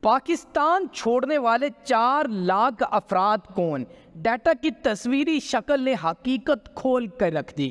پاکستان چھوڑنے والے 4 لاکھ افراد کون؟ ڈیٹا کی تصویری شکل نے حقیقت کھول کر رکھ دی۔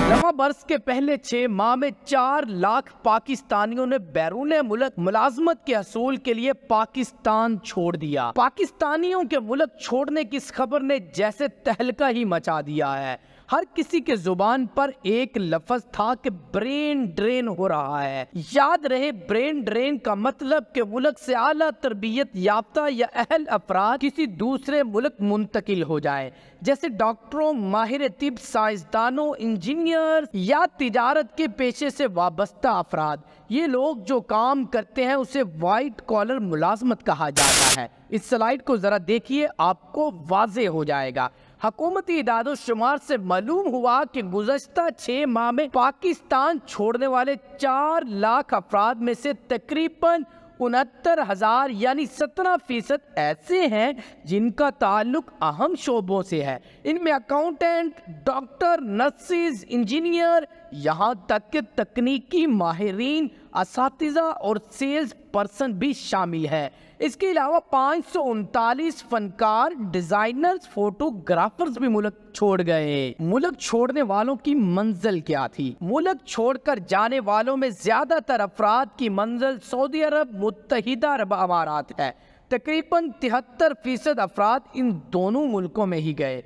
نواں برس کے پہلے 6 ماہ میں 4 لاکھ پاکستانیوں نے بیرون ملک ملازمت کے حصول کے لیے پاکستان چھوڑ دیا۔ پاکستانیوں کے ملک چھوڑنے کی اس خبر نے جیسے تہلکہ ہی مچا دیا ہے۔ ہر کسی کے زبان پر ایک لفظ تھا کہ برین ڈرین ہو رہا ہے۔ یاد رہے، برین ڈرین کا مطلب کہ ملک سے اعلیٰ تربیت یافتہ یا اہل افراد کسی دوسرے ملک منتقل ہو جائے، جیسے ڈاکٹروں، ماہر طب، سائنسدانوں، انجینئر یا تجارت کے پیشے سے وابستہ افراد۔ یہ لوگ جو کام کرتے ہیں اسے وائٹ کالر ملازمت کہا جاتا ہے۔ اس سلائیڈ کو ذرا دیکھیے، آپ کو واضح ہو جائے گا۔ حکومتی اعداد و شمار سے معلوم ہوا کہ گزشتہ 6 ماہ میں پاکستان چھوڑنے والے 4 لاکھ افراد میں سے تقریباً 69,000 یعنی 17% ایسے ہیں جن کا تعلق اہم شعبوں سے ہے۔ ان میں اکاؤنٹنٹ، ڈاکٹر، نرسز، انجینئر، یہاں تک کہ تکنیکی ماہرین، اساتذہ اور سیلز پرسن بھی شامل ہے۔ اس کے علاوہ 539 فنکار، ڈیزائنرز، فوٹوگرافرز بھی ملک چھوڑ گئے۔ ملک چھوڑنے والوں کی منزل کیا تھی؟ ملک چھوڑ کر جانے والوں میں زیادہ تر افراد کی منزل سعودی عرب، متحدہ عرب امارات ہے۔ تقریباً 73% افراد ان دونوں ملکوں میں ہی گئے۔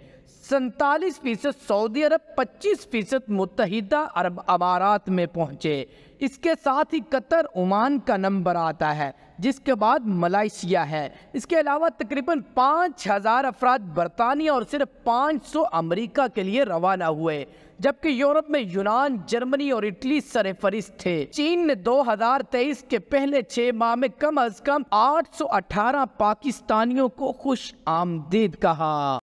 47% سعودی عرب، 25% متحدہ عرب امارات میں پہنچے۔ اس کے ساتھ ہی قطر، عمان کا نمبر آتا ہے، جس کے بعد ملائیشیا ہے۔ اس کے علاوہ تقریباً 5,000 افراد برطانیہ اور صرف 500 امریکہ کے لیے روانہ ہوئے، جبکہ یورپ میں یونان، جرمنی اور اٹلی سرفہرست تھے۔ چین نے 2023 کے پہلے 6 ماہ میں کم از کم 818 پاکستانیوں کو خوش آمدید کہا۔